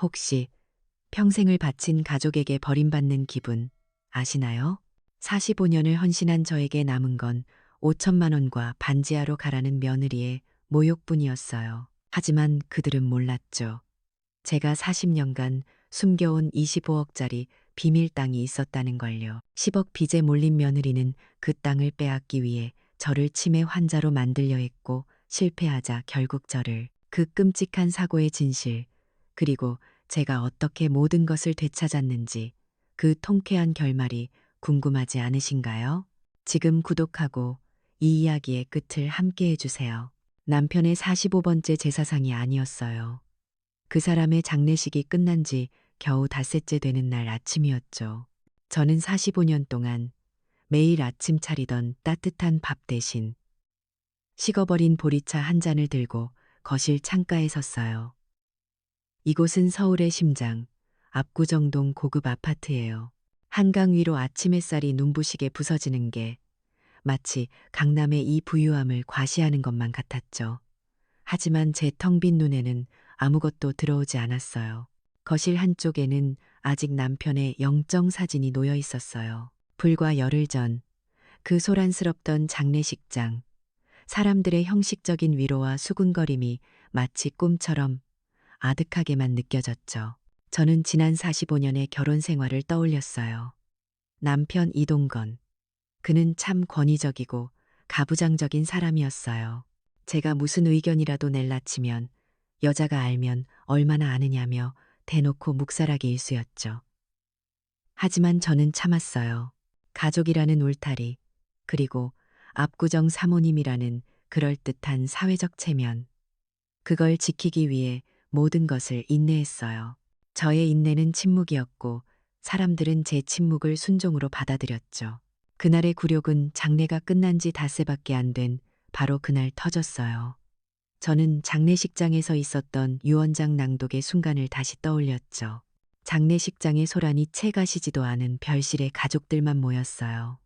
혹시 평생을 바친 가족에게 버림받는 기분 아시나요? 45년을 헌신한 저에게 남은 건 5천만 원과 반지하로 가라는 며느리의 모욕뿐이었어요. 하지만 그들은 몰랐죠. 제가 40년간 숨겨온 25억짜리 비밀 땅이 있었다는 걸요. 10억 빚에 몰린 며느리는 그 땅을 빼앗기 위해 저를 치매 환자로 만들려 했고 실패하자 결국 저를 그 끔찍한 사고의 진실 그리고 제가 어떻게 모든 것을 되찾았는지 그 통쾌한 결말이 궁금하지 않으신가요? 지금 구독하고 이 이야기의 끝을 함께 해주세요. 남편의 45번째 제사상이 아니었어요. 그 사람의 장례식이 끝난 지 겨우 닷새째 되는 날 아침이었죠. 저는 45년 동안 매일 아침 차리던 따뜻한 밥 대신 식어버린 보리차 한 잔을 들고 거실 창가에 섰어요. 이곳은 서울의 심장, 압구정동 고급 아파트예요. 한강 위로 아침 햇살이 눈부시게 부서지는 게 마치 강남의 이 부유함을 과시하는 것만 같았죠. 하지만 제 텅 빈 눈에는 아무것도 들어오지 않았어요. 거실 한쪽에는 아직 남편의 영정 사진이 놓여 있었어요. 불과 열흘 전 그 소란스럽던 장례식장, 사람들의 형식적인 위로와 수군거림이 마치 꿈처럼 아득하게만 느껴졌죠. 저는 지난 45년의 결혼 생활을 떠올렸어요. 남편 이동건. 그는 참 권위적이고 가부장적인 사람이었어요. 제가 무슨 의견이라도 낼라치면 여자가 알면 얼마나 아느냐며 대놓고 묵살하기 일쑤였죠. 하지만 저는 참았어요. 가족이라는 울타리, 그리고 압구정 사모님이라는 그럴듯한 사회적 체면. 그걸 지키기 위해 모든 것을 인내했어요. 저의 인내는 침묵이었고 사람들은 제 침묵을 순종으로 받아들였죠. 그날의 굴욕은 장례가 끝난 지 닷새밖에 안 된 바로 그날 터졌어요. 저는 장례식장에서 있었던 유언장 낭독의 순간을 다시 떠올렸죠. 장례식장의 소란이 채 가시지도 않은 별실의 가족들만 모였어요.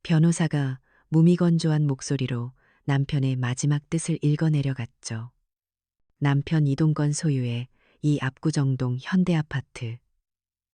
변호사가 무미건조한 목소리로 남편의 마지막 뜻을 읽어내려갔죠. 남편 이동건 소유의 이 압구정동 현대아파트.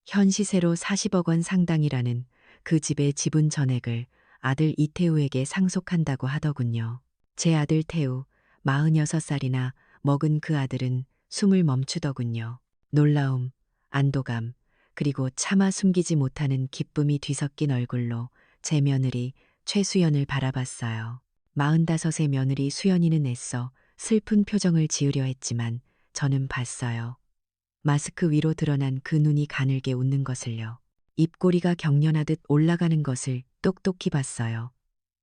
현 시세로 40억 원 상당이라는 그 집의 지분 전액을 아들 이태우에게 상속한다고 하더군요. 제 아들 태우, 46살이나 먹은 그 아들은 숨을 멈추더군요. 놀라움, 안도감, 그리고 차마 숨기지 못하는 기쁨이 뒤섞인 얼굴로 제 며느리 최수연을 바라봤어요. 45의 며느리 수연이는 애써 슬픈 표정을 지으려 했지만 저는 봤어요. 마스크 위로 드러난 그 눈이 가늘게 웃는 것을요. 입꼬리가 경련하듯 올라가는 것을 똑똑히 봤어요.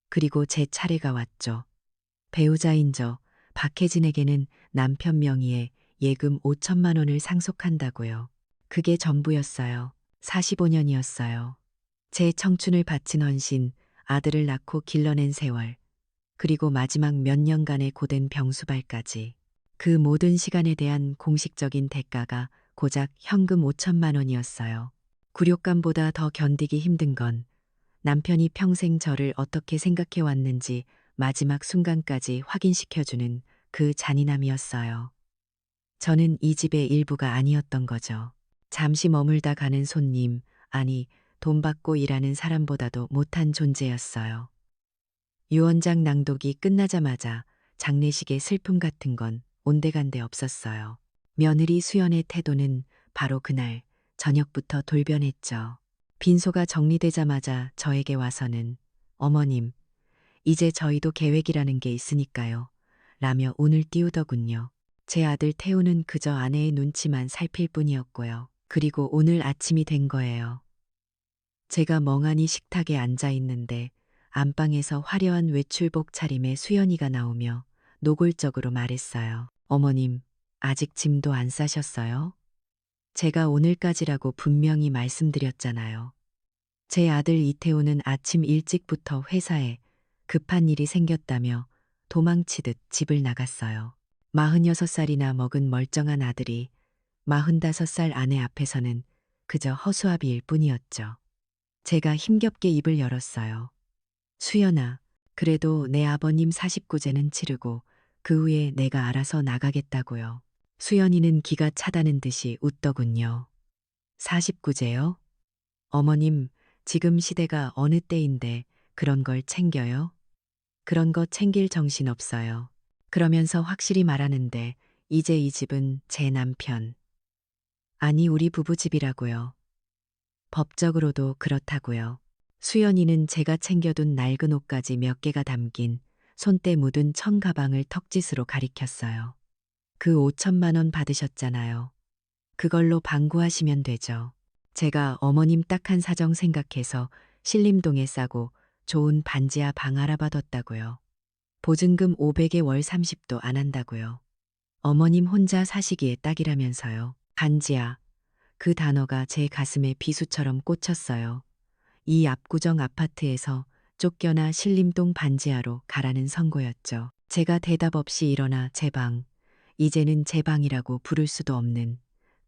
그리고 제 차례가 왔죠. 배우자인 저 박혜진에게는 남편 명의의 예금 5천만 원을 상속한다고요. 그게 전부였어요. 45년이었어요. 제 청춘을 바친 헌신, 아들을 낳고 길러낸 세월, 그리고 마지막 몇 년간의 고된 병수발까지. 그 모든 시간에 대한 공식적인 대가가 고작 현금 5천만 원이었어요. 굴욕감보다 더 견디기 힘든 건 남편이 평생 저를 어떻게 생각해 왔는지 마지막 순간까지 확인시켜주는 그 잔인함이었어요. 저는 이 집의 일부가 아니었던 거죠. 잠시 머물다 가는 손님, 아니 돈 받고 일하는 사람보다도 못한 존재였어요. 유언장 낭독이 끝나자마자 장례식의 슬픔 같은 건 온데간데 없었어요. 며느리 수연의 태도는 바로 그날 저녁부터 돌변했죠. 빈소가 정리되자마자 저에게 와서는 어머님, 이제 저희도 계획이라는 게 있으니까요. 라며 운을 띄우더군요. 제 아들 태우는 그저 아내의 눈치만 살필 뿐이었고요. 그리고 오늘 아침이 된 거예요. 제가 멍하니 식탁에 앉아 있는데 안방에서 화려한 외출복 차림의 수연이가 나오며 노골적으로 말했어요. 어머님, 아직 짐도 안 싸셨어요? 제가 오늘까지라고 분명히 말씀드렸잖아요. 제 아들 이태우는 아침 일찍부터 회사에 급한 일이 생겼다며 도망치듯 집을 나갔어요. 46살이나 먹은 멀쩡한 아들이 45살 아내 앞에서는 그저 허수아비일 뿐이었죠. 제가 힘겹게 입을 열었어요. 수연아, 그래도 내 아버님 49제는 치르고 그 후에 내가 알아서 나가겠다고요. 수연이는 기가 차다는 듯이 웃더군요. 49제요? 어머님, 지금 시대가 어느 때인데 그런 걸 챙겨요? 그런 거 챙길 정신 없어요. 그러면서 확실히 말하는데 이제 이 집은 제 남편, 아니 우리 부부 집이라고요. 법적으로도 그렇다고요. 수연이는 제가 챙겨둔 낡은 옷까지 몇 개가 담긴 손때 묻은 청가방을 턱짓으로 가리켰어요. 그 5천만 원 받으셨잖아요. 그걸로 방구하시면 되죠. 제가 어머님 딱한 사정 생각해서 신림동에 싸고 좋은 반지하 방 알아봐뒀다고요. 보증금 500에 월 30도 안 한다고요. 어머님 혼자 사시기에 딱이라면서요. 반지하. 그 단어가 제 가슴에 비수처럼 꽂혔어요. 이 압구정 아파트에서 쫓겨나 신림동 반지하로 가라는 선고였죠. 제가 대답 없이 일어나 제 방, 이제는 제 방이라고 부를 수도 없는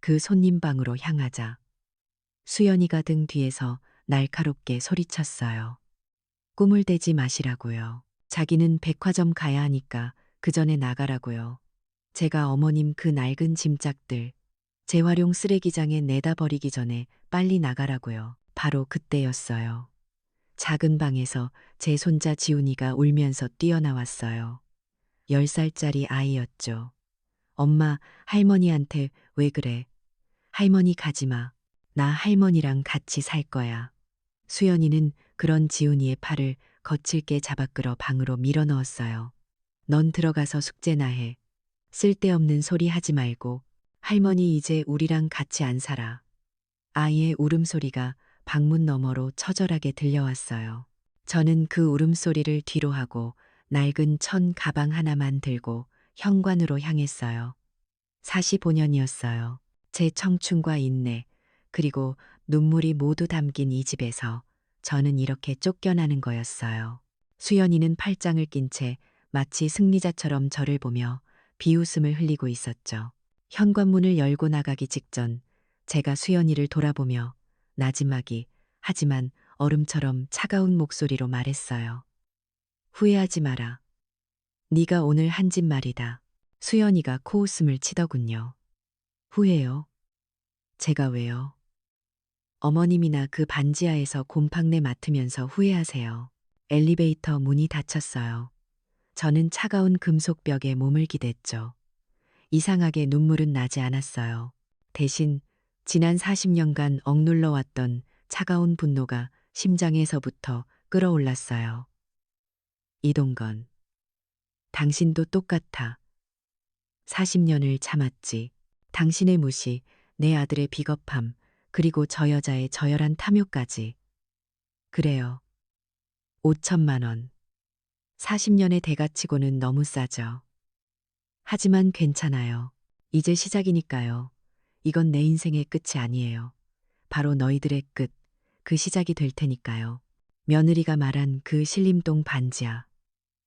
그 손님 방으로 향하자 수연이가 등 뒤에서 날카롭게 소리쳤어요. 꿈을 대지 마시라고요. 자기는 백화점 가야 하니까 그 전에 나가라고요. 제가 어머님 그 낡은 짐짝들 재활용 쓰레기장에 내다 버리기 전에 빨리 나가라고요. 바로 그때였어요. 작은 방에서 제 손자 지훈이가 울면서 뛰어나왔어요. 10살짜리 아이였죠. 엄마, 할머니한테 왜 그래? 할머니 가지 마. 나 할머니랑 같이 살 거야. 수연이는 그런 지훈이의 팔을 거칠게 잡아끌어 방으로 밀어 넣었어요. 넌 들어가서 숙제나 해. 쓸데없는 소리 하지 말고 할머니 이제 우리랑 같이 안 살아. 아이의 울음소리가 방문 너머로 처절하게 들려왔어요. 저는 그 울음소리를 뒤로 하고 낡은 천 가방 하나만 들고 현관으로 향했어요. 45년이었어요. 제 청춘과 인내, 그리고 눈물이 모두 담긴 이 집에서 저는 이렇게 쫓겨나는 거였어요. 수연이는 팔짱을 낀 채 마치 승리자처럼 저를 보며 비웃음을 흘리고 있었죠. 현관문을 열고 나가기 직전 제가 수연이를 돌아보며 나지막이 하지만 얼음처럼 차가운 목소리로 말했어요. 후회하지 마라. 네가 오늘 한 짓 말이다. 수연이가 코웃음을 치더군요. 후회요? 제가 왜요? 어머님이나 그 반지하에서 곰팡내 맡으면서 후회하세요. 엘리베이터 문이 닫혔어요. 저는 차가운 금속 벽에 몸을 기댔죠. 이상하게 눈물은 나지 않았어요. 대신 지난 40년간 억눌러 왔던 차가운 분노가 심장에서부터 끓어올랐어요. 이동건, 당신도 똑같아. 40년을 참았지. 당신의 무시, 내 아들의 비겁함, 그리고 저 여자의 저열한 탐욕까지. 그래요. 5천만 원. 40년의 대가치고는 너무 싸죠. 하지만 괜찮아요. 이제 시작이니까요. 이건 내 인생의 끝이 아니에요. 바로 너희들의 끝, 그 시작이 될 테니까요. 며느리가 말한 그 신림동 반지하.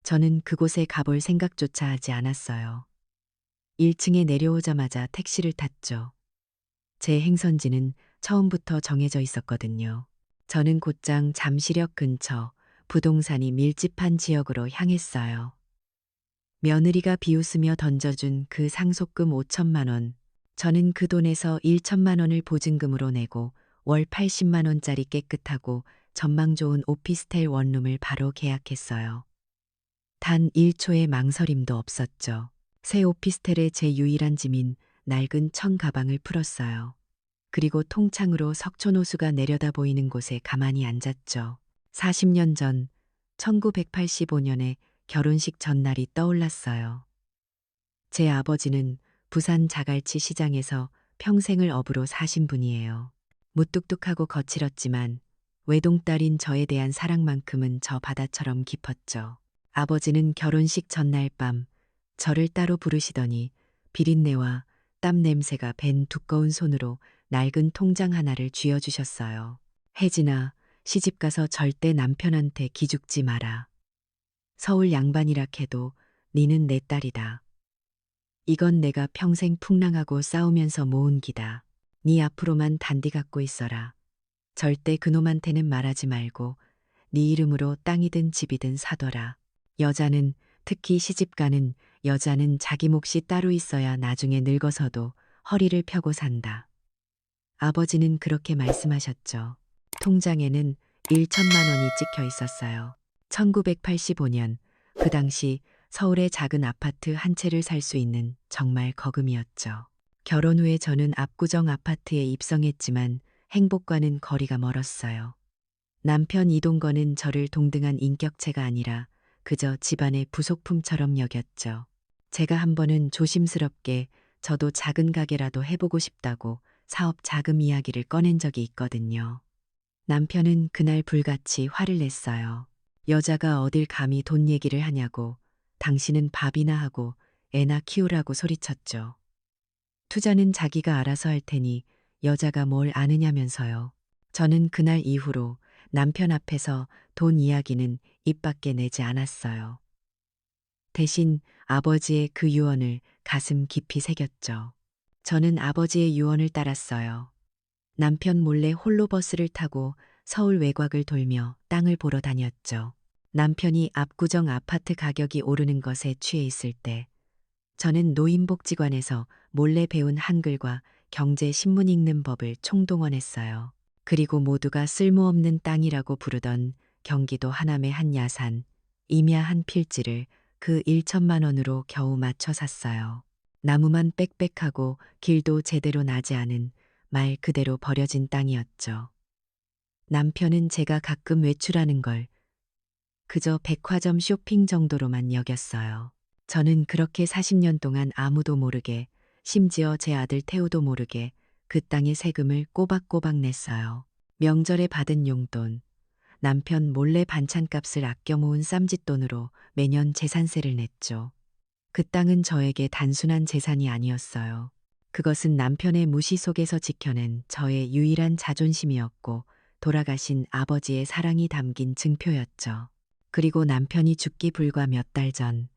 저는 그곳에 가볼 생각조차 하지 않았어요. 1층에 내려오자마자 택시를 탔죠. 제 행선지는 처음부터 정해져 있었거든요. 저는 곧장 잠시력 근처 부동산이 밀집한 지역으로 향했어요. 며느리가 비웃으며 던져준 그 상속금 5천만 원. 저는 그 돈에서 1천만 원을 보증금으로 내고 월 80만 원짜리 깨끗하고 전망 좋은 오피스텔 원룸을 바로 계약했어요. 단 1초의 망설임도 없었죠. 새 오피스텔의 제 유일한 짐인 낡은 청 가방을 풀었어요. 그리고 통창으로 석촌호수가 내려다 보이는 곳에 가만히 앉았죠. 40년 전 1985년에 결혼식 전날이 떠올랐어요. 제 아버지는 부산 자갈치 시장에서 평생을 어부로 사신 분이에요. 무뚝뚝하고 거칠었지만 외동딸인 저에 대한 사랑만큼은 저 바다처럼 깊었죠. 아버지는 결혼식 전날 밤 저를 따로 부르시더니 비린내와 땀 냄새가 밴 두꺼운 손으로 낡은 통장 하나를 쥐어주셨어요. 혜진아, 시집가서 절대 남편한테 기죽지 마라. 서울 양반이라 해도 니는 내 딸이다. 이건 내가 평생 풍랑하고 싸우면서 모은 기다. 네 앞으로만 단디 갖고 있어라. 절대 그놈한테는 말하지 말고 네 이름으로 땅이든 집이든 사둬라. 여자는 특히 시집가는 여자는 자기 몫이 따로 있어야 나중에 늙어서도 허리를 펴고 산다. 아버지는 그렇게 말씀하셨죠. 통장에는 1천만 원이 찍혀 있었어요. 1985년, 그 당시 서울의 작은 아파트 한 채를 살 수 있는 정말 거금이었죠. 결혼 후에 저는 압구정 아파트에 입성했지만 행복과는 거리가 멀었어요. 남편 이동건은 저를 동등한 인격체가 아니라 그저 집안의 부속품처럼 여겼죠. 제가 한 번은 조심스럽게 저도 작은 가게라도 해보고 싶다고 사업 자금 이야기를 꺼낸 적이 있거든요. 남편은 그날 불같이 화를 냈어요. 여자가 어딜 감히 돈 얘기를 하냐고, 당신은 밥이나 하고 애나 키우라고 소리쳤죠. 투자는 자기가 알아서 할 테니 여자가 뭘 아느냐면서요. 저는 그날 이후로 남편 앞에서 돈 이야기는 입 밖에 내지 않았어요. 대신 아버지의 그 유언을 가슴 깊이 새겼죠. 저는 아버지의 유언을 따랐어요. 남편 몰래 홀로 버스를 타고 서울 외곽을 돌며 땅을 보러 다녔죠. 남편이 압구정 아파트 가격이 오르는 것에 취해 있을 때 저는 노인복지관에서 몰래 배운 한글과 경제 신문 읽는 법을 총동원했어요. 그리고 모두가 쓸모없는 땅이라고 부르던 경기도 하남의 한 야산, 임야 한 필지를 그 1천만 원으로 겨우 맞춰 샀어요. 나무만 빽빽하고 길도 제대로 나지 않은 말 그대로 버려진 땅이었죠. 남편은 제가 가끔 외출하는 걸 그저 백화점 쇼핑 정도로만 여겼어요. 저는 그렇게 40년 동안 아무도 모르게, 심지어 제 아들 태우도 모르게 그 땅의 세금을 꼬박꼬박 냈어요. 명절에 받은 용돈, 남편 몰래 반찬값을 아껴 모은 쌈짓돈으로 매년 재산세를 냈죠. 그 땅은 저에게 단순한 재산이 아니었어요. 그것은 남편의 무시 속에서 지켜낸 저의 유일한 자존심이었고 돌아가신 아버지의 사랑이 담긴 증표였죠. 그리고 남편이 죽기 불과 몇 달 전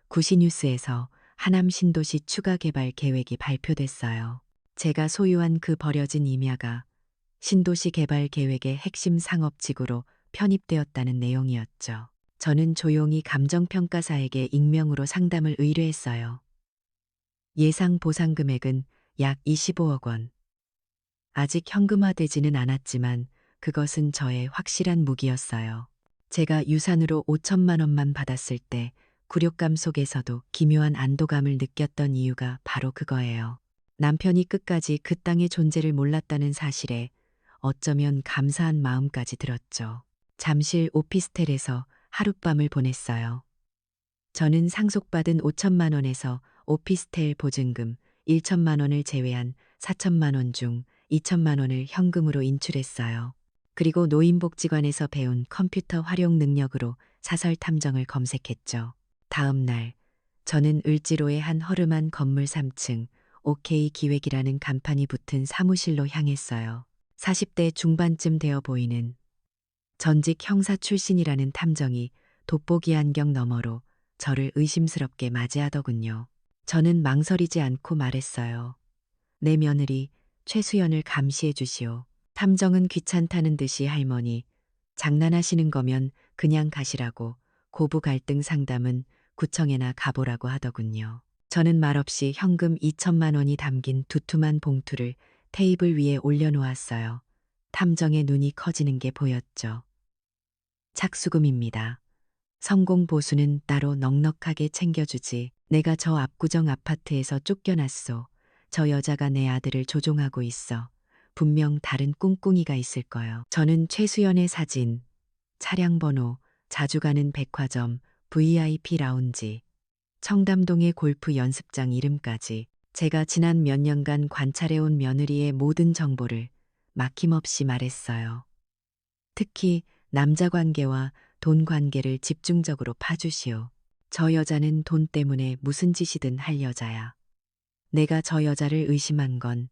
구시뉴스에서 하남 신도시 추가 개발 계획이 발표됐어요. 제가 소유한 그 버려진 임야가 신도시 개발 계획의 핵심 상업지구로 편입되었다는 내용이었죠. 저는 조용히 감정평가사에게 익명으로 상담을 의뢰했어요. 예상 보상 금액은 약 25억 원. 아직 현금화되지는 않았지만 그것은 저의 확실한 무기였어요. 제가 유산으로 5천만 원만 받았을 때 굴욕감 속에서도 기묘한 안도감을 느꼈던 이유가 바로 그거예요. 남편이 끝까지 그 땅의 존재를 몰랐다는 사실에 어쩌면 감사한 마음까지 들었죠. 잠실 오피스텔에서 하룻밤을 보냈어요. 저는 상속받은 5천만 원에서 오피스텔 보증금 1천만 원을 제외한 4천만 원 중 2천만 원을 현금으로 인출했어요. 그리고 노인복지관에서 배운 컴퓨터 활용 능력으로 사설 탐정을 검색했죠. 다음 날 저는 을지로의 한 허름한 건물 3층 OK 기획이라는 간판이 붙은 사무실로 향했어요. 40대 중반쯤 되어 보이는 전직 형사 출신이라는 탐정이 돋보기 안경 너머로 저를 의심스럽게 맞이하더군요. 저는 망설이지 않고 말했어요. 내 며느리 최수연을 감시해 주시오. 탐정은 귀찮다는 듯이 할머니, 장난하시는 거면 그냥 가시라고 고부 갈등 상담은 구청에나 가보라고 하더군요. 저는 말없이 현금 2천만 원이 담긴 두툼한 봉투를 테이블 위에 올려놓았어요. 탐정의 눈이 커지는 게 보였죠. 착수금입니다. 성공 보수는 따로 넉넉하게 챙겨주지. 내가 저 압구정 아파트에서 쫓겨났소. 저 여자가 내 아들을 조종하고 있어. 분명 다른 꿍꿍이가 있을 거요. 저는 최수연의 사진, 차량 번호, 자주 가는 백화점, VIP 라운지, 청담동의 골프 연습장 이름까지 제가 지난 몇 년간 관찰해온 며느리의 모든 정보를 막힘없이 말했어요. 특히 남자 관계와 돈 관계를 집중적으로 파주시오. 저 여자는 돈 때문에 무슨 짓이든 할 여자야. 내가 저 여자를 의심한 건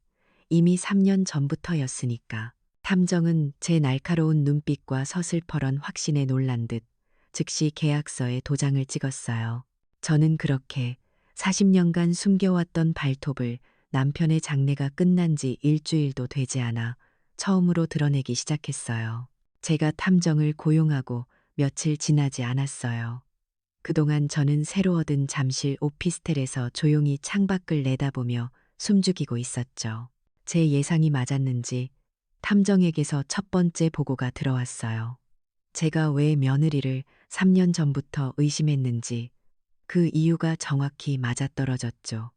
이미 3년 전부터였으니까. 탐정은 제 날카로운 눈빛과 서슬퍼런 확신에 놀란 듯 즉시 계약서에 도장을 찍었어요. 저는 그렇게 40년간 숨겨왔던 발톱을 남편의 장례가 끝난 지 일주일도 되지 않아 처음으로 드러내기 시작했어요. 제가 탐정을 고용하고 며칠 지나지 않았어요. 그동안 저는 새로 얻은 잠실 오피스텔에서 조용히 창밖을 내다보며 숨죽이고 있었죠. 제 예상이 맞았는지 탐정에게서 첫 번째 보고가 들어왔어요. 제가 왜 며느리를 3년 전부터 의심했는지 그 이유가 정확히 맞아떨어졌죠.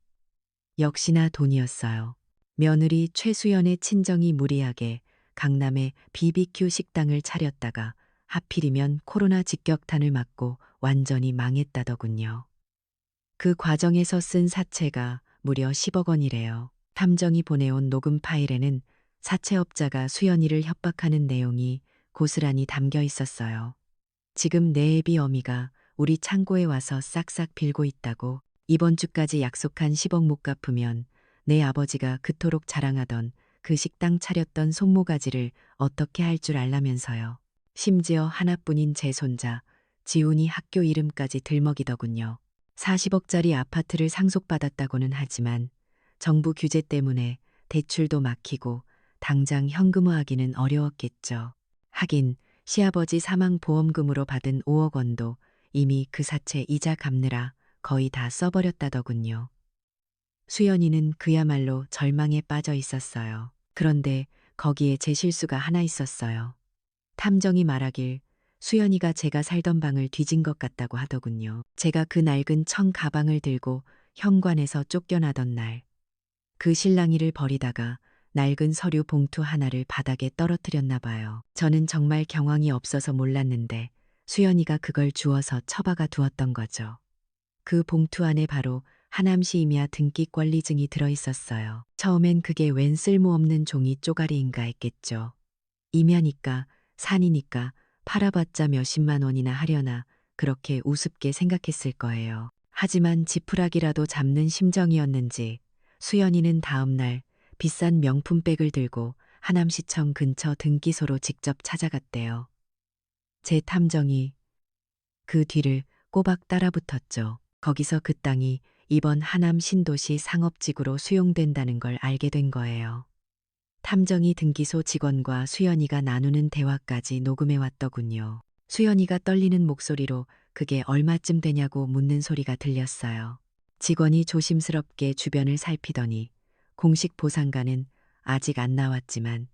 역시나 돈이었어요. 며느리 최수연의 친정이 무리하게 강남에 BBQ 식당을 차렸다가 하필이면 코로나 직격탄을 맞고 완전히 망했다더군요. 그 과정에서 쓴 사채가 무려 10억 원이래요. 탐정이 보내온 녹음 파일에는 사채업자가 수연이를 협박하는 내용이 고스란히 담겨 있었어요. 지금 내 애비 어미가 우리 창고에 와서 싹싹 빌고 있다고, 이번 주까지 약속한 10억 못 갚으면 내 아버지가 그토록 자랑하던 그 식당 차렸던 손모가지를 어떻게 할 줄 알라면서요. 심지어 하나뿐인 제 손자 지훈이 학교 이름까지 들먹이더군요. 40억짜리 아파트를 상속받았다고는 하지만 정부 규제 때문에 대출도 막히고 당장 현금화하기는 어려웠겠죠. 하긴 시아버지 사망 보험금으로 받은 5억 원도 이미 그 사채 이자 갚느라 거의 다 써버렸다더군요. 수연이는 그야말로 절망에 빠져 있었어요. 그런데 거기에 제 실수가 하나 있었어요. 탐정이 말하길 수연이가 제가 살던 방을 뒤진 것 같다고 하더군요. 제가 그 낡은 청 가방을 들고 현관에서 쫓겨나던 날, 그 실랑이를 버리다가 낡은 서류 봉투 하나를 바닥에 떨어뜨렸나 봐요. 저는 정말 경황이 없어서 몰랐는데 수연이가 그걸 주워서 처박아 두었던 거죠. 그 봉투 안에 바로 하남시 임야 등기 권리증이 들어있었어요. 처음엔 그게 웬 쓸모없는 종이 쪼가리인가 했겠죠. 임야니까 산이니까 팔아봤자 몇십만 원이나 하려나 그렇게 우습게 생각했을 거예요. 하지만 지푸라기라도 잡는 심정이었는지 수연이는 다음 날 비싼 명품백을 들고 하남시청 근처 등기소로 직접 찾아갔대요. 제 탐정이 그 뒤를 꼬박 따라붙었죠. 거기서 그 땅이 이번 하남 신도시 상업지구로 수용된다는 걸 알게 된 거예요. 탐정이 등기소 직원과 수연이가 나누는 대화까지 녹음해 왔더군요. 수연이가 떨리는 목소리로 그게 얼마쯤 되냐고 묻는 소리가 들렸어요. 직원이 조심스럽게 주변을 살피더니 공식 보상가는 아직 안 나왔지만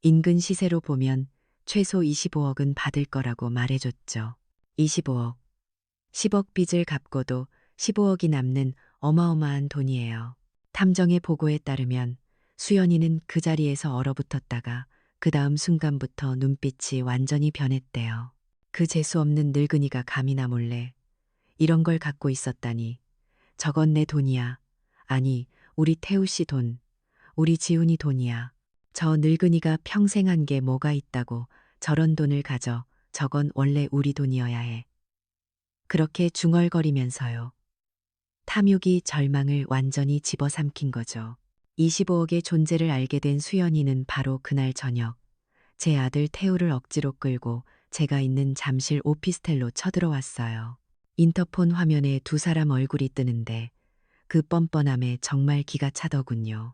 인근 시세로 보면 최소 25억은 받을 거라고 말해줬죠. 25억. 10억 빚을 갚고도 15억이 남는 어마어마한 돈이에요. 탐정의 보고에 따르면 수연이는 그 자리에서 얼어붙었다가 그 다음 순간부터 눈빛이 완전히 변했대요. 그 재수없는 늙은이가 감히나 몰래 이런 걸 갖고 있었다니. 저건 내 돈이야. 아니, 우리 태우 씨 돈. 우리 지훈이 돈이야. 저 늙은이가 평생 한 게 뭐가 있다고 저런 돈을 가져. 저건 원래 우리 돈이어야 해. 그렇게 중얼거리면서요. 탐욕이 절망을 완전히 집어삼킨 거죠. 25억의 존재를 알게 된 수연이는 바로 그날 저녁 제 아들 태우를 억지로 끌고 제가 있는 잠실 오피스텔로 쳐들어왔어요. 인터폰 화면에 두 사람 얼굴이 뜨는데 그 뻔뻔함에 정말 기가 차더군요.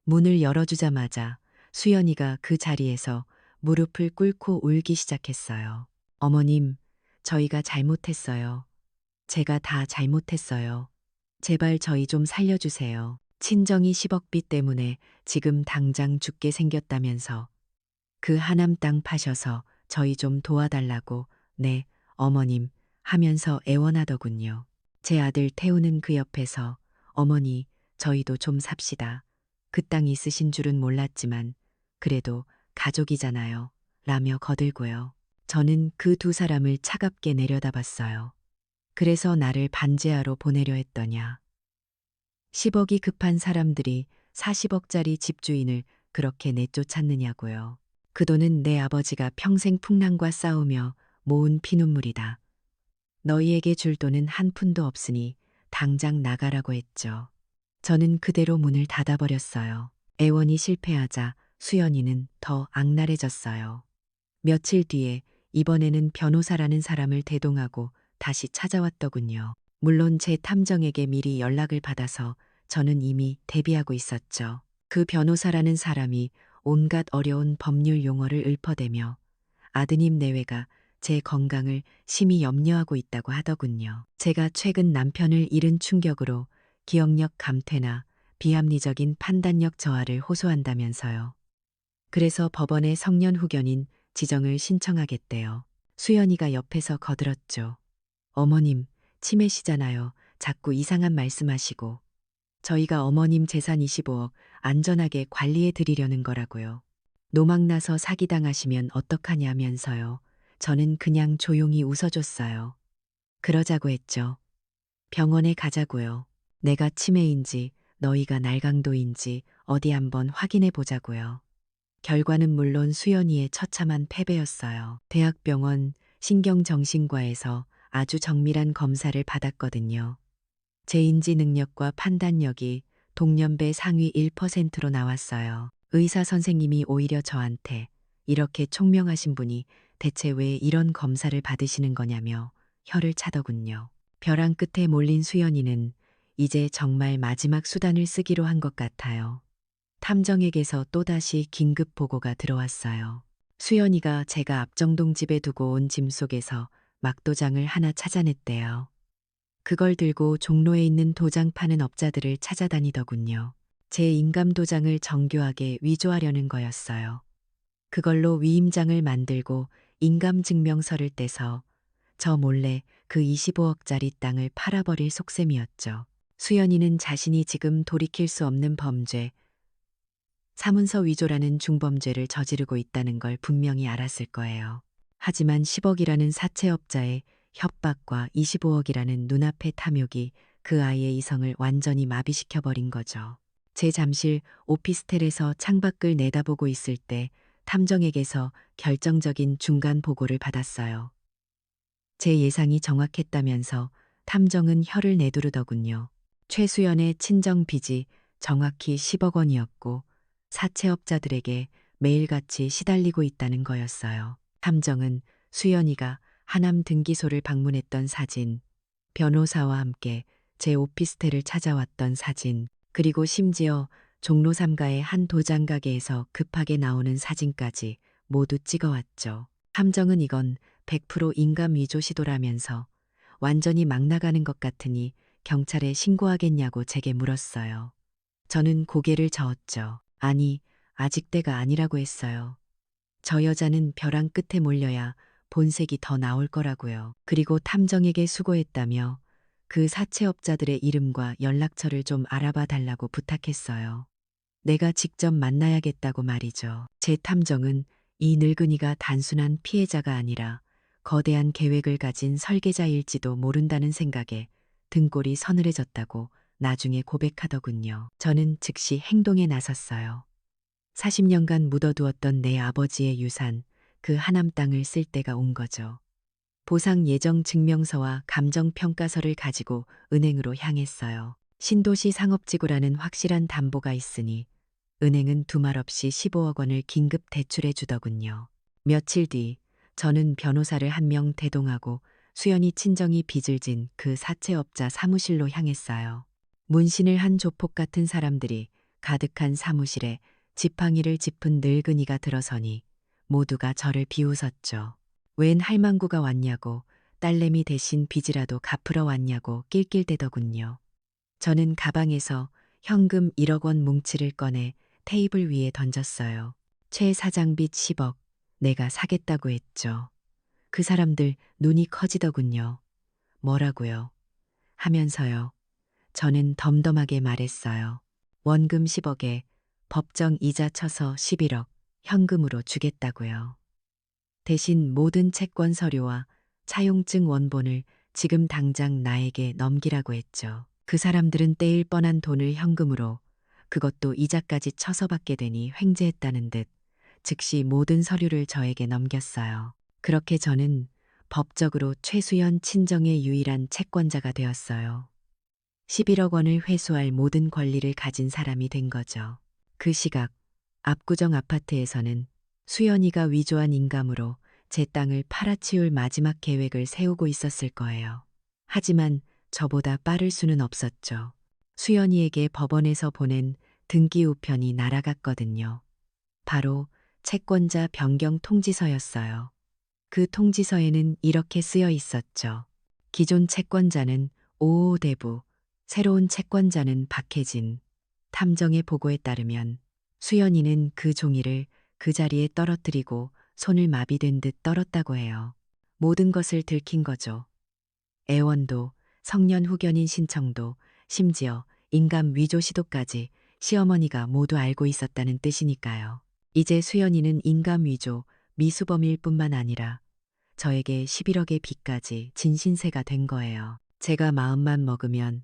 문을 열어주자마자 수연이가 그 자리에서 무릎을 꿇고 울기 시작했어요. 어머님, 저희가 잘못했어요. 제가 다 잘못했어요. 제발 저희 좀 살려주세요. 친정이 10억 빚 때문에 지금 당장 죽게 생겼다면서 그 하남 땅 파셔서 저희 좀 도와달라고, 네, 어머님, 하면서 애원하더군요. 제 아들 태우는 그 옆에서 어머니, 저희도 좀 삽시다. 그 땅 있으신 줄은 몰랐지만 그래도 가족이잖아요. 라며 거들고요. 저는 그 두 사람을 차갑게 내려다봤어요. 그래서 나를 반지하로 보내려 했더냐. 10억이 급한 사람들이 40억짜리 집주인을 그렇게 내쫓았느냐고요. 그 돈은 내 아버지가 평생 풍랑과 싸우며 모은 피눈물이다. 너희에게 줄 돈은 한 푼도 없으니 당장 나가라고 했죠. 저는 그대로 문을 닫아버렸어요. 애원이 실패하자 수연이는 더 악랄해졌어요. 며칠 뒤에 이번에는 변호사라는 사람을 대동하고 다시 찾아왔더군요. 물론 제 탐정에게 미리 연락을 받아서 저는 이미 대비하고 있었죠. 그 변호사라는 사람이 온갖 어려운 법률 용어를 읊어대며 아드님 내외가 제 건강을 심히 염려하고 있다고 하더군요. 제가 최근 남편을 잃은 충격으로 기억력 감퇴나 비합리적인 판단력 저하를 호소한다면서요. 그래서 법원에 성년 후견인 지정을 신청하겠대요. 수연이가 옆에서 거들었죠. 어머님, 치매시잖아요. 자꾸 이상한 말씀하시고. 저희가 어머님 재산 25억 안전하게 관리해 드리려는 거라고요. 노망나서 사기당하시면 어떡하냐면서요. 저는 그냥 조용히 웃어줬어요. 그러자고 했죠. 병원에 가자고요. 내가 치매인지 너희가 날강도인지 어디 한번 확인해 보자고요. 결과는 물론 수연이의 처참한 패배였어요. 대학병원 신경정신과에서 아주 정밀한 검사를 받았거든요. 제 인지 능력과 판단력이 동년배 상위 1%로 나왔어요. 의사 선생님이 오히려 저한테 이렇게 총명하신 분이 대체 왜 이런 검사를 받으시는 거냐며 혀를 차더군요. 벼랑 끝에 몰린 수연이는 이제 정말 마지막 수단을 쓰기로 한 것 같아요. 탐정에게서 또다시 긴급 보고가 들어왔어요. 수연이가 제가 압정동 집에 두고 온 짐 속에서 막도장을 하나 찾아냈대요. 그걸 들고 종로에 있는 도장 파는 업자들을 찾아다니더군요. 제 인감 도장을 정교하게 위조하려는 거였어요. 그걸로 위임장을 만들고 인감 증명서를 떼서 저 몰래 그 25억짜리 땅을 팔아버릴 속셈이었죠. 수연이는 자신이 지금 돌이킬 수 없는 범죄, 사문서 위조라는 중범죄를 저지르고 있다는 걸 분명히 알았을 거예요. 하지만 10억이라는 사채업자의 협박과 25억이라는 눈앞의 탐욕이 그 아이의 이성을 완전히 마비시켜버린 거죠. 제 잠실 오피스텔에서 창밖을 내다보고 있을 때 탐정에게서 결정적인 중간 보고를 받았어요. 제 예상이 정확했다면서 탐정은 혀를 내두르더군요. 최수연의 친정 빚이 정확히 10억 원이었고 사채업자들에게 매일같이 시달리고 있다는 거였어요. 탐정은 수연이가 하남 등기소를 방문했던 사진, 변호사와 함께 제 오피스텔을 찾아왔던 사진, 그리고 심지어 종로 3가의 한 도장 가게에서 급하게 나오는 사진까지 모두 찍어왔죠. 탐정은 이건 100% 인감 위조 시도라면서 완전히 막 나가는 것 같으니 경찰에 신고하겠냐고 제게 물었어요. 저는 고개를 저었죠. 아니, 아직 때가 아니라고 했어요. 저 여자는 벼랑 끝에 몰려야 본색이 더 나올 거라고요. 그리고 탐정에게 수고했다며 그 사채업자들의 이름과 연락처를 좀 알아봐 달라고 부탁했어요. 내가 직접 만나야겠다고 말이죠. 제 탐정은 이 늙은이가 단순한 피해자가 아니라 거대한 계획을 가진 설계자일지도 모른다는 생각에 등골이 서늘해졌다고 나중에 고백하더군요. 저는 즉시 행동에 나섰어요. 40년간 묻어두었던 내 아버지의 유산, 그 하남 땅을 쓸 때가 온 거죠. 보상 예정 증명서와 감정평가서를 가지고 은행으로 향했어요. 신도시 상업지구라는 확실한 담보가 있으니 은행은 두말 없이 15억 원을 긴급 대출해 주더군요. 며칠 뒤 저는 변호사를 한 명 대동하고 수연이 친정이 빚을 진 그 사채업자 사무실로 향했어요. 문신을 한 조폭 같은 사람들이 가득한 사무실에 지팡이를 짚은 늙은이가 들어서니 모두가 저를 비웃었죠. 웬 할망구가 왔냐고, 딸내미 대신 빚이라도 갚으러 왔냐고 낄낄대더군요. 저는 가방에서 현금 1억 원 뭉치를 꺼내 테이블 위에 던졌어요. 최 사장 빚 10억, 내가 사겠다고 했죠. 그 사람들 눈이 커지더군요. 뭐라고요? 하면서요. 저는 덤덤하게 말했어요. 원금 10억에 법정 이자 쳐서 11억 현금으로 주겠다고요. 대신 모든 채권 서류와 차용증 원본을 지금 당장 나에게 넘기라고 했죠. 그 사람들은 떼일 뻔한 돈을 현금으로, 그것도 이자까지 쳐서 받게 되니 횡재했다는 듯 즉시 모든 서류를 저에게 넘겼어요. 그렇게 저는 법적으로 최수연 친정의 유일한 채권자가 되었어요. 11억 원을 회수할 모든 권리를 가진 사람이 된 거죠. 그 시각 압구정 아파트에서는 수연이가 위조한 인감으로 제 땅을 팔아치울 마지막 계획을 세우고 있었을 거예요. 하지만 저보다 빠를 수는 없었죠. 수연이에게 법원에서 보낸 등기 우편이 날아갔거든요. 바로 채권자 변경 통지서였어요. 그 통지서에는 이렇게 쓰여 있었죠. 기존 채권자는 오호 대부, 새로운 채권자는 박혜진. 탐정의 보고에 따르면 수연이는 그 종이를 그 자리에 떨어뜨리고 손을 마비된 듯 떨었다고 해요. 모든 것을 들킨 거죠. 애원도, 성년 후견인 신청도, 심지어 인감 위조 시도까지 시어머니가 모두 알고 있었다는 뜻이니까요. 이제 수연이는 인감 위조, 미수범일 뿐만 아니라 저에게 11억의 빚까지 진신세가 된 거예요. 제가 마음만 먹으면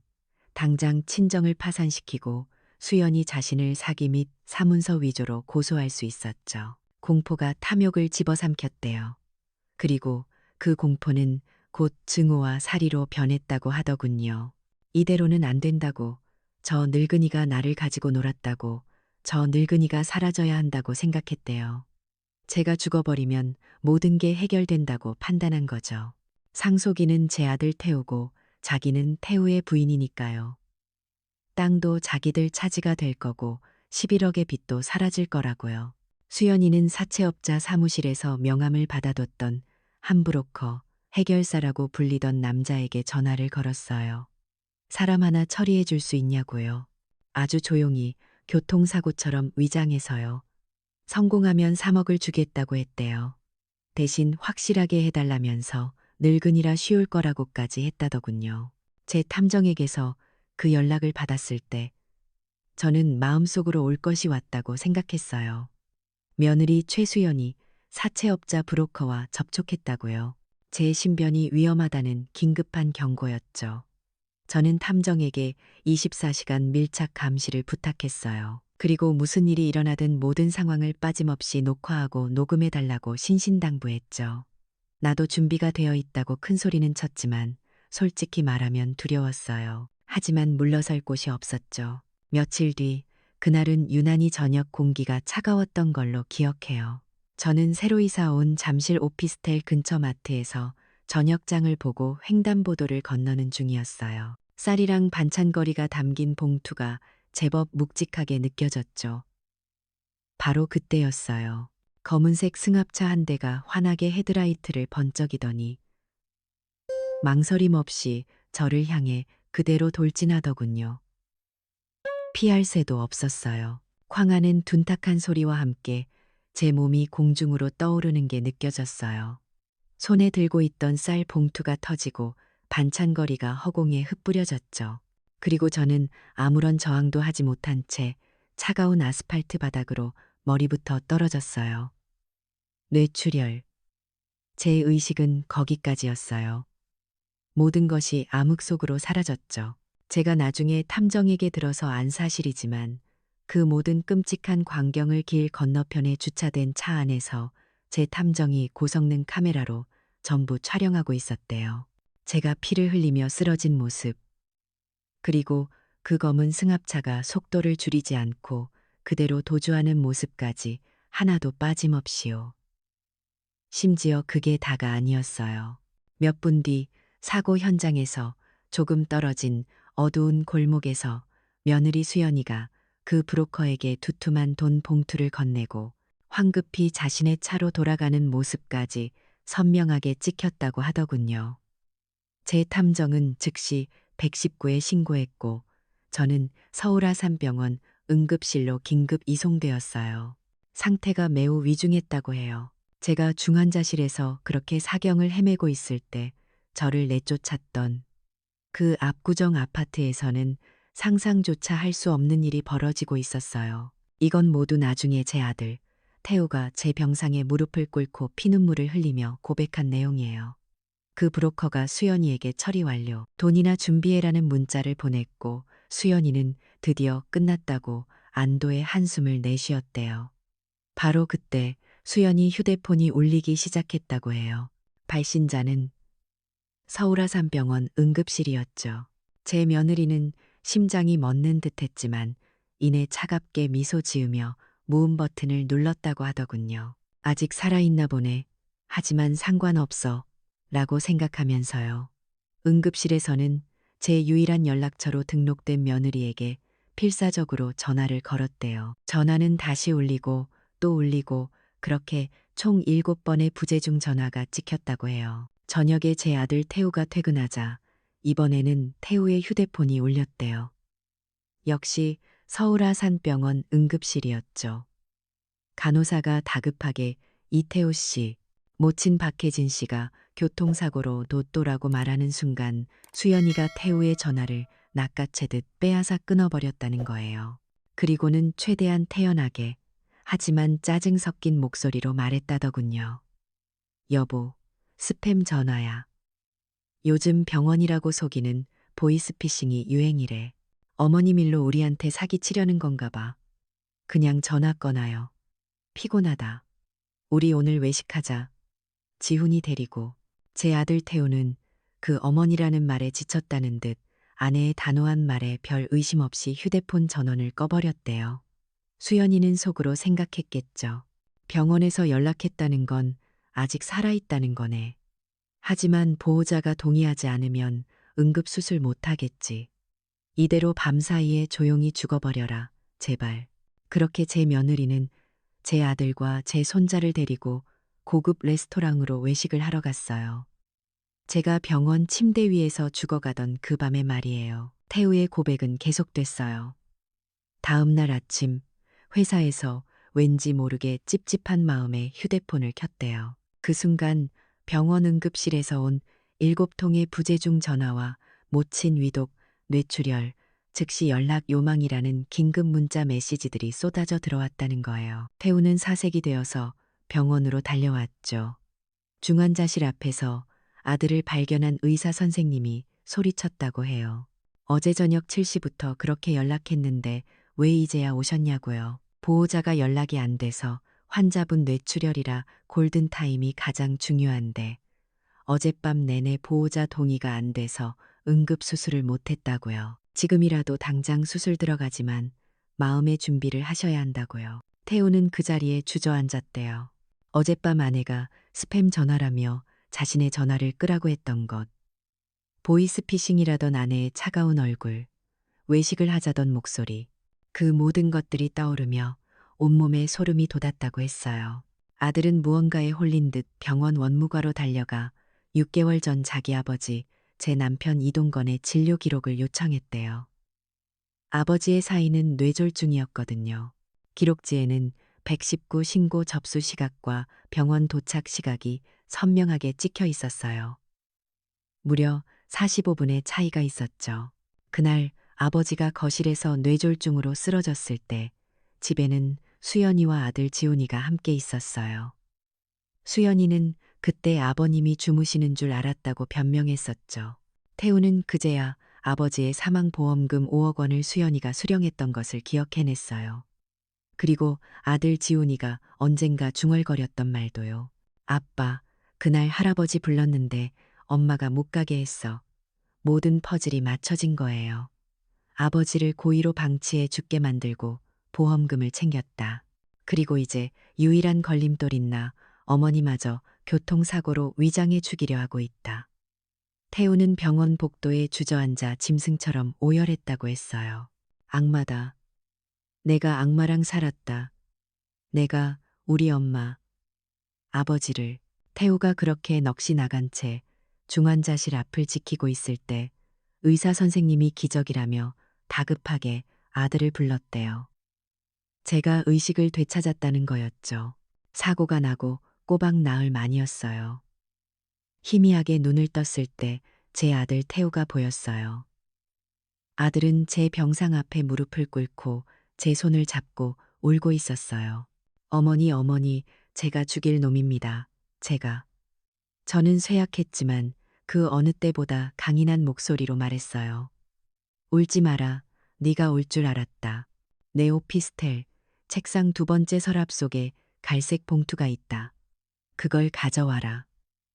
당장 친정을 파산시키고 수연이 자신을 사기 및 사문서 위조로 고소할 수 있었죠. 공포가 탐욕을 집어삼켰대요. 그리고 그 공포는 곧 증오와 살이로 변했다고 하더군요. 이대로는 안 된다고, 저 늙은이가 나를 가지고 놀았다고, 저 늙은이가 사라져야 한다고 생각했대요. 제가 죽어버리면 모든 게 해결된다고 판단한 거죠. 상속인은 제 아들 태우고 자기는 태우의 부인이니까요. 땅도 자기들 차지가 될 거고 11억의 빚도 사라질 거라고요. 수연이는 사채업자 사무실에서 명함을 받아뒀던 한 브로커, 해결사라고 불리던 남자에게 전화를 걸었어요. 사람 하나 처리해 줄 수 있냐고요. 아주 조용히 교통사고처럼 위장해서요. 성공하면 3억을 주겠다고 했대요. 대신 확실하게 해달라면서 늙은이라 쉬울 거라고까지 했다더군요. 제 탐정에게서 그 연락을 받았을 때 저는 마음속으로 올 것이 왔다고 생각했어요. 며느리 최수연이 사채업자 브로커와 접촉했다고요. 제 신변이 위험하다는 긴급한 경고였죠. 저는 탐정에게 24시간 밀착 감시를 부탁했어요. 그리고 무슨 일이 일어나든 모든 상황을 빠짐없이 녹화하고 녹음해달라고 신신당부했죠. 나도 준비가 되어 있다고 큰 소리는 쳤지만 솔직히 말하면 두려웠어요. 하지만 물러설 곳이 없었죠. 며칠 뒤, 그날은 유난히 저녁 공기가 차가웠던 걸로 기억해요. 저는 새로 이사 온 잠실 오피스텔 근처 마트에서 저녁장을 보고 횡단보도를 건너는 중이었어요. 쌀이랑 반찬거리가 담긴 봉투가 제법 묵직하게 느껴졌죠. 바로 그때였어요. 검은색 승합차 한 대가 환하게 헤드라이트를 번쩍이더니 망설임 없이 저를 향해 그대로 돌진하더군요. 피할 새도 없었어요. 쾅하는 둔탁한 소리와 함께 제 몸이 공중으로 떠오르는 게 느껴졌어요. 손에 들고 있던 쌀 봉투가 터지고 반찬거리가 허공에 흩뿌려졌죠. 그리고 저는 아무런 저항도 하지 못한 채 차가운 아스팔트 바닥으로 머리부터 떨어졌어요. 뇌출혈. 제 의식은 거기까지였어요. 모든 것이 암흑 속으로 사라졌죠. 제가 나중에 탐정에게 들어서 안 사실이지만 그 모든 끔찍한 광경을 길 건너편에 주차된 차 안에서 제 탐정이 고성능 카메라로 전부 촬영하고 있었대요. 제가 피를 흘리며 쓰러진 모습. 그리고 그 검은 승합차가 속도를 줄이지 않고 그대로 도주하는 모습까지 하나도 빠짐없이요. 심지어 그게 다가 아니었어요. 몇 분 뒤 사고 현장에서 조금 떨어진 어두운 골목에서 며느리 수연이가 그 브로커에게 두툼한 돈 봉투를 건네고 황급히 자신의 차로 돌아가는 모습까지 선명하게 찍혔다고 하더군요. 제 탐정은 즉시 119에 신고했고 저는 서울 아산병원 응급실로 긴급 이송되었어요. 상태가 매우 위중했다고 해요. 제가 중환자실에서 그렇게 사경을 헤매고 있을 때 저를 내쫓았던 그 압구정 아파트에서는 상상조차 할 수 없는 일이 벌어지고 있었어요. 이건 모두 나중에 제 아들 태우가 제 병상에 무릎을 꿇고 피눈물을 흘리며 고백한 내용이에요. 그 브로커가 수연이에게 처리 완료, 돈이나 준비해라는 문자를 보냈고 수연이는 드디어 끝났다고 안도의 한숨을 내쉬었대요. 바로 그때 수연이 휴대폰이 울리기 시작했다고 해요. 발신자는 서울 아산병원 응급실이었죠. 제 며느리는 심장이 멎는 듯했지만 이내 차갑게 미소 지으며 무음 버튼을 눌렀다고 하더군요. 아직 살아있나 보네. 하지만 상관없어. 라고 생각하면서요. 응급실에서는 제 유일한 연락처로 등록된 며느리에게 필사적으로 전화를 걸었대요. 전화는 다시 울리고 또 울리고 그렇게 총 7번의 부재중 전화가 찍혔다고 해요. 저녁에 제 아들 태우가 퇴근하자 이번에는 태우의 휴대폰이 울렸대요. 역시 서울 아산병원 응급실이었죠. 간호사가 다급하게 이태우 씨, 모친 박혜진 씨가 교통사고로 도또라고 말하는 순간 수연이가 태우의 전화를 낚아채듯 빼앗아 끊어버렸다는 거예요. 그리고는 최대한 태연하게 하지만 짜증 섞인 목소리로 말했다더군요. 여보, 스팸 전화야. 요즘 병원이라고 속이는 보이스피싱이 유행이래. 어머님 일로 우리한테 사기치려는 건가 봐. 그냥 전화 꺼놔요. 피곤하다. 우리 오늘 외식하자. 지훈이 데리고. 제 아들 태우는 그 어머니라는 말에 지쳤다는 듯 아내의 단호한 말에 별 의심 없이 휴대폰 전원을 꺼버렸대요. 수연이는 속으로 생각했겠죠. 병원에서 연락했다는 건 아직 살아있다는 거네. 하지만 보호자가 동의하지 않으면 응급수술 못하겠지. 이대로 밤사이에 조용히 죽어버려라. 제발. 그렇게 제 며느리는 제 아들과 제 손자를 데리고 고급 레스토랑으로 외식을 하러 갔어요. 제가 병원 침대 위에서 죽어가던 그 밤의 말이에요. 태우의 고백은 계속됐어요. 다음 날 아침 회사에서 왠지 모르게 찝찝한 마음에 휴대폰을 켰대요. 그 순간 병원 응급실에서 온 7통의 부재중 전화와 모친 위독, 뇌출혈, 즉시 연락 요망이라는 긴급 문자 메시지들이 쏟아져 들어왔다는 거예요. 태우는 사색이 되어서 병원으로 달려왔죠. 중환자실 앞에서 아들을 발견한 의사 선생님이 소리쳤다고 해요. 어제 저녁 7시부터 그렇게 연락했는데 왜 이제야 오셨냐고요. 보호자가 연락이 안 돼서 환자분 뇌출혈이라 골든타임이 가장 중요한데 어젯밤 내내 보호자 동의가 안 돼서 응급수술을 못했다고요. 지금이라도 당장 수술 들어가지만 마음의 준비를 하셔야 한다고요. 태우는 그 자리에 주저앉았대요. 어젯밤 아내가 스팸 전화라며 자신의 전화를 끄라고 했던 것. 보이스피싱이라던 아내의 차가운 얼굴, 외식을 하자던 목소리, 그 모든 것들이 떠오르며 온몸에 소름이 돋았다고 했어요. 아들은 무언가에 홀린 듯 병원 원무과로 달려가 6개월 전 자기 아버지, 제 남편 이동건의 진료 기록을 요청했대요. 아버지의 사인은 뇌졸중이었거든요. 기록지에는 119 신고 접수 시각과 병원 도착 시각이 선명하게 찍혀 있었어요. 무려 45분의 차이가 있었죠. 그날 아버지가 거실에서 뇌졸중으로 쓰러졌을 때 집에는 수연이와 아들 지훈이가 함께 있었어요. 수연이는 그때 아버님이 주무시는 줄 알았다고 변명했었죠. 태우는 그제야 아버지의 사망보험금 5억 원을 수연이가 수령했던 것을 기억해냈어요. 그리고 아들 지훈이가 언젠가 중얼거렸던 말도요. 아빠, 그날 할아버지 불렀는데 엄마가 못 가게 했어. 모든 퍼즐이 맞춰진 거예요. 아버지를 고의로 방치해 죽게 만들고 보험금을 챙겼다. 그리고 이제 유일한 걸림돌인 나 어머니마저 교통사고로 위장해 죽이려 하고 있다. 태우는 병원 복도에 주저앉아 짐승처럼 오열했다고 했어요. 악마다. 내가 악마랑 살았다. 내가 우리 엄마, 아버지를. 태우가 그렇게 넋이 나간 채 중환자실 앞을 지키고 있을 때 의사 선생님이 기적이라며 다급하게 아들을 불렀대요. 제가 의식을 되찾았다는 거였죠. 사고가 나고 꼬박 나흘 만이었어요. 희미하게 눈을 떴을 때 제 아들 태우가 보였어요. 아들은 제 병상 앞에 무릎을 꿇고 제 손을 잡고 울고 있었어요. 어머니, 어머니, 제가 죽일 놈입니다. 제가. 저는 쇠약했지만 그 어느 때보다 강인한 목소리로 말했어요. 울지 마라. 네가 울 줄 알았다. 내 오피스텔, 책상 2번째 서랍 속에 갈색 봉투가 있다. 그걸 가져와라.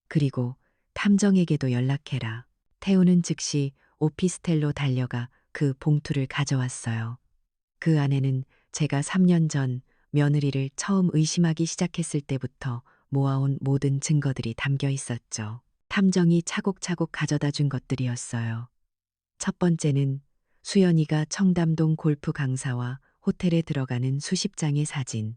그리고 탐정에게도 연락해라. 태우는 즉시 오피스텔로 달려가 그 봉투를 가져왔어요. 그 안에는 제가 3년 전 며느리를 처음 의심하기 시작했을 때부터 모아온 모든 증거들이 담겨 있었죠. 탐정이 차곡차곡 가져다 준 것들이었어요. 첫 번째는 수연이가 청담동 골프 강사와 호텔에 들어가는 수십 장의 사진.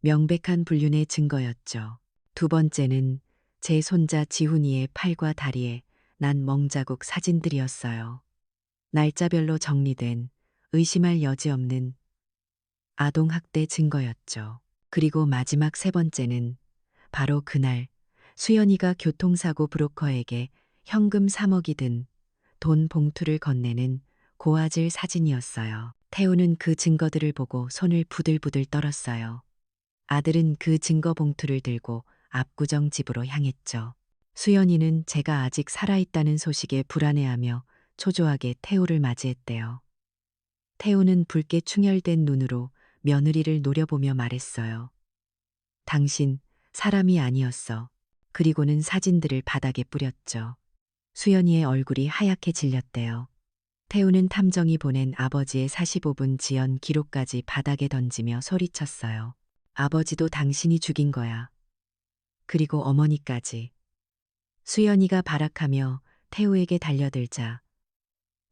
명백한 불륜의 증거였죠. 두 번째는 제 손자 지훈이의 팔과 다리에 난 멍자국 사진들이었어요. 날짜별로 정리된 의심할 여지 없는 아동학대 증거였죠. 그리고 마지막 세 번째는 바로 그날 수연이가 교통사고 브로커에게 현금 3억이 든 돈 봉투를 건네는 고아질 사진이었어요. 태우는 그 증거들을 보고 손을 부들부들 떨었어요. 아들은 그 증거 봉투를 들고 압구정 집으로 향했죠. 수연이는 제가 아직 살아있다는 소식에 불안해하며 초조하게 태우를 맞이했대요. 태우는 붉게 충혈된 눈으로 며느리를 노려보며 말했어요. 당신 사람이 아니었어. 그리고는 사진들을 바닥에 뿌렸죠. 수연이의 얼굴이 하얗게 질렸대요. 태우는 탐정이 보낸 아버지의 45분 지연 기록까지 바닥에 던지며 소리쳤어요. 아버지도 당신이 죽인 거야. 그리고 어머니까지. 수연이가 발악하며 태우에게 달려들자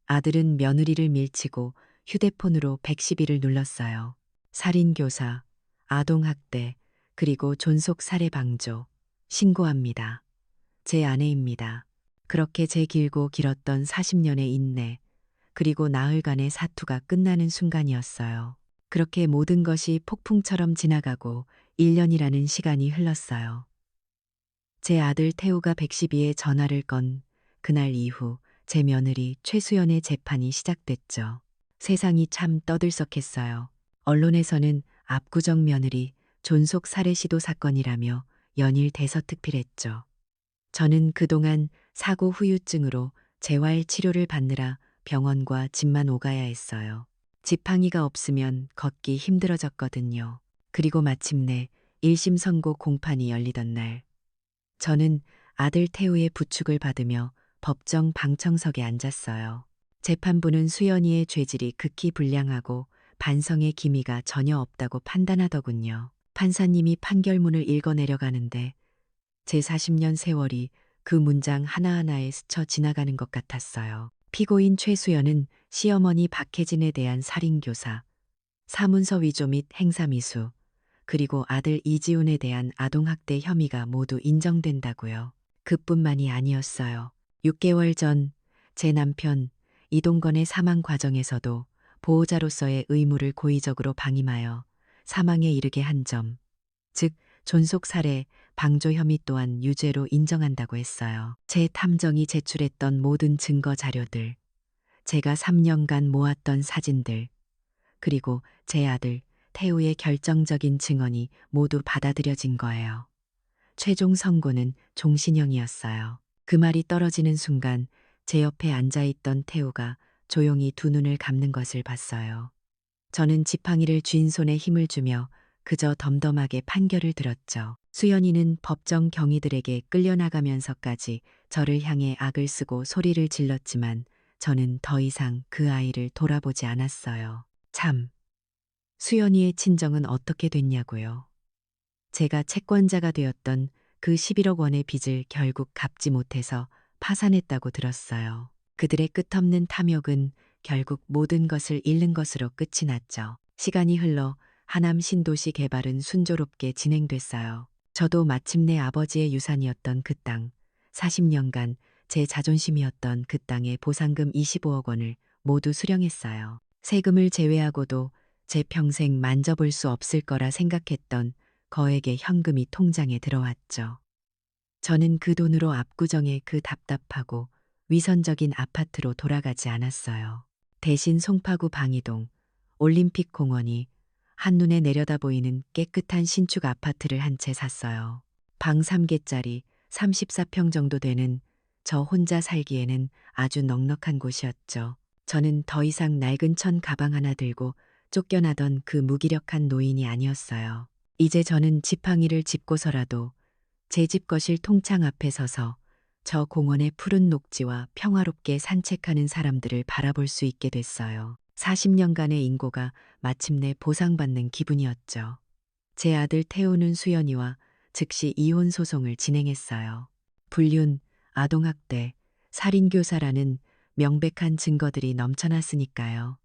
아들은 며느리를 밀치고 휴대폰으로 112를 눌렀어요. 살인교사, 아동학대, 그리고 존속살해 방조. 신고합니다. 제 아내입니다. 그렇게 제 길고 길었던 40년의 인내, 그리고 나흘간의 사투가 끝나는 순간이었어요. 그렇게 모든 것이 폭풍처럼 지나가고 1년이라는 시간이 흘렀어요. 제 아들 태우가 112에 전화를 건 그날 이후 제 며느리 최수연의 재판이 시작됐죠. 세상이 참 떠들썩했어요. 언론에서는 압구정 며느리 존속 살해 시도 사건이라며 연일 대서특필했죠. 저는 그동안 사고 후유증으로 재활 치료를 받느라 병원과 집만 오가야 했어요. 지팡이가 없으면 걷기 힘들어졌거든요. 그리고 마침내 1심 선고 공판이 열리던 날, 저는 아들 태우의 부축을 받으며 법정 방청석에 앉았어요. 재판부는 수연이의 죄질이 극히 불량하고 반성의 기미가 전혀 없다고 판단하더군요. 판사님이 판결문을 읽어내려가는데 제 40년 세월이 그 문장 하나하나에 스쳐 지나가는 것 같았어요. 피고인 최수연은 시어머니 박혜진에 대한 살인교사, 사문서 위조 및 행사미수, 그리고 아들 이지훈에 대한 아동학대 혐의가 모두 인정된다고요. 그뿐만이 아니었어요. 6개월 전 제 남편 이동건의 사망 과정에서도 보호자로서의 의무를 고의적으로 방임하여 사망에 이르게 한 점, 즉 존속살해 방조 혐의 또한 유죄로 인정한다고 했어요. 제 탐정이 제출했던 모든 증거 자료들, 제가 3년간 모았던 사진들, 그리고 제 아들 태우의 결정적인 증언이 모두 받아들여진 거예요. 최종 선고는 종신형이었어요. 그 말이 떨어지는 순간 제 옆에 앉아있던 태우가 조용히 두 눈을 감는 것을 봤어요. 저는 지팡이를 쥔 손에 힘을 주며 그저 덤덤하게 판결을 들었죠. 수연이는 법정 경위들에게 끌려나가면서까지 저를 향해 악을 쓰고 소리를 질렀지만 저는 더 이상 그 아이를 돌아보지 않았어요. 참, 수연이의 친정은 어떻게 됐냐고요. 제가 채권자가 되었던 그 11억 원의 빚을 결국 갚지 못해서 파산했다고 들었어요. 그들의 끝없는 탐욕은 결국 모든 것을 잃는 것으로 끝이 났죠. 시간이 흘러 하남 신도시 개발은 순조롭게 진행됐어요. 저도 마침내 아버지의 유산이었던 그 땅, 40년간 제 자존심이었던 그 땅의 보상금 25억 원을 모두 수령했어요. 세금을 제외하고도 제 평생 만져볼 수 없을 거라 생각했던 거액의 현금이 통장에 들어왔죠. 저는 그 돈으로 압구정의 그 답답하고 위선적인 아파트로 돌아가지 않았어요. 대신 송파구 방이동, 올림픽 공원이 한눈에 내려다 보이는 깨끗한 신축 아파트를 한 채 샀어요. 방 3개짜리 34평 정도 되는 저 혼자 살기에는 아주 넉넉한 곳이었죠. 저는 더 이상 낡은 천 가방 하나 들고 쫓겨나던 그 무기력한 노인이 아니었어요. 이제 저는 지팡이를 짚고서라도 제 집 거실 통창 앞에 서서 저 공원의 푸른 녹지와 평화롭게 산책하는 사람들을 바라볼 수 있게 됐어요. 40년간의 인고가 마침내 보상받는 기분이었죠. 제 아들 태우는 수연이와 즉시 이혼 소송을 진행했어요. 불륜, 아동학대, 살인교사라는 명백한 증거들이 넘쳐났으니까요.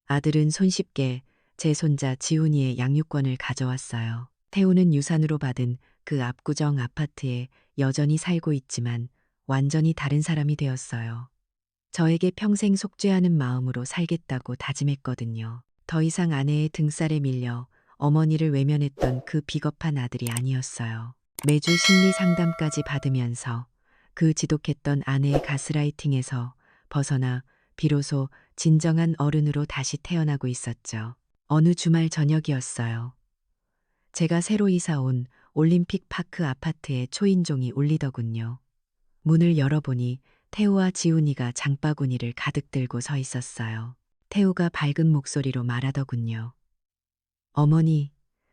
아들은 손쉽게 제 손자 지훈이의 양육권을 가져왔어요. 태우는 유산으로 받은 그 압구정 아파트에 여전히 살고 있지만 완전히 다른 사람이 되었어요. 저에게 평생 속죄하는 마음으로 살겠다고 다짐했거든요. 더 이상 아내의 등살에 밀려 어머니를 외면했던 그 비겁한 아들이 아니었어요. 매주 심리 상담까지 받으면서 그 지독했던 아내의 가스라이팅에서 벗어나 비로소 진정한 어른으로 다시 태어나고 있었죠. 어느 주말 저녁이었어요. 제가 새로 이사 온 올림픽 파크 아파트에 초인종이 울리더군요. 문을 열어보니 태우와 지훈이가 장바구니를 가득 들고 서 있었어요. 태우가 밝은 목소리로 말하더군요. 어머니,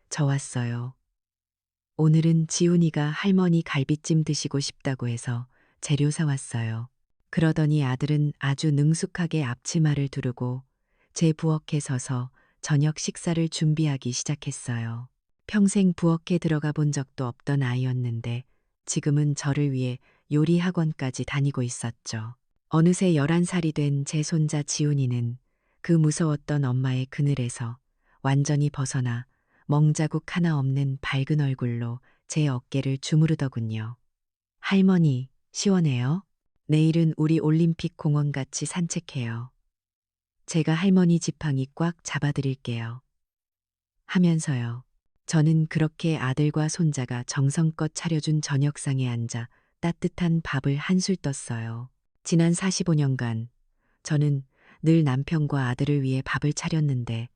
저 왔어요. 오늘은 지훈이가 할머니 갈비찜 드시고 싶다고 해서 재료 사왔어요. 그러더니 아들은 아주 능숙하게 앞치마를 두르고 제 부엌에 서서 저녁 식사를 준비하기 시작했어요. 평생 부엌에 들어가 본 적도 없던 아이였는데 지금은 저를 위해 요리 학원까지 다니고 있었죠. 어느새 11살이 된 제 손자 지훈이는 그 무서웠던 엄마의 그늘에서 완전히 벗어나 멍자국 하나 없는 밝은 얼굴로 제 어깨를 주무르더군요. 할머니, 시원해요? 내일은 우리 올림픽 공원 같이 산책해요. 제가 할머니 지팡이 꽉 잡아드릴게요. 하면서요. 저는 그렇게 아들과 손자가 정성껏 차려준 저녁상에 앉아 따뜻한 밥을 한술 떴어요. 지난 45년간 저는 늘 남편과 아들을 위해 밥을 차렸는데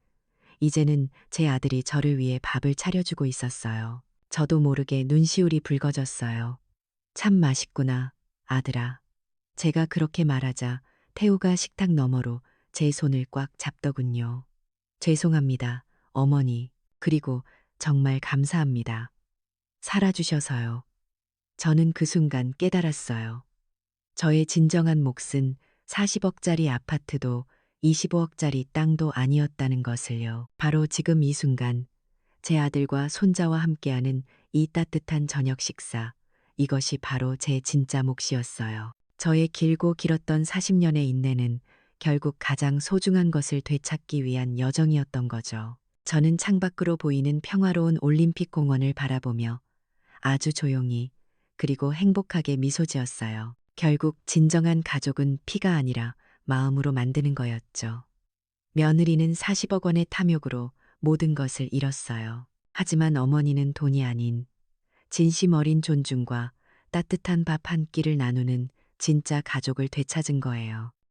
이제는 제 아들이 저를 위해 밥을 차려주고 있었어요. 저도 모르게 눈시울이 붉어졌어요. 참 맛있구나, 아들아. 제가 그렇게 말하자 태우가 식탁 너머로 제 손을 꽉 잡더군요. 죄송합니다, 어머니. 그리고 정말 감사합니다. 살아주셔서요. 저는 그 순간 깨달았어요. 저의 진정한 몫은 40억짜리 아파트도 25억짜리 땅도 아니었다는 것을요. 바로 지금 이 순간 제 아들과 손자와 함께하는 이 따뜻한 저녁 식사, 이것이 바로 제 진짜 몫이었어요. 저의 길고 길었던 40년의 인내는 결국 가장 소중한 것을 되찾기 위한 여정이었던 거죠. 저는 창밖으로 보이는 평화로운 올림픽 공원을 바라보며 아주 조용히 그리고 행복하게 미소 지었어요. 결국 진정한 가족은 피가 아니라 마음으로 만드는 거였죠. 며느리는 40억 원의 탐욕으로 모든 것을 잃었어요. 하지만 어머니는 돈이 아닌 진심 어린 존중과 따뜻한 밥 한 끼를 나누는 진짜 가족을 되찾은 거예요.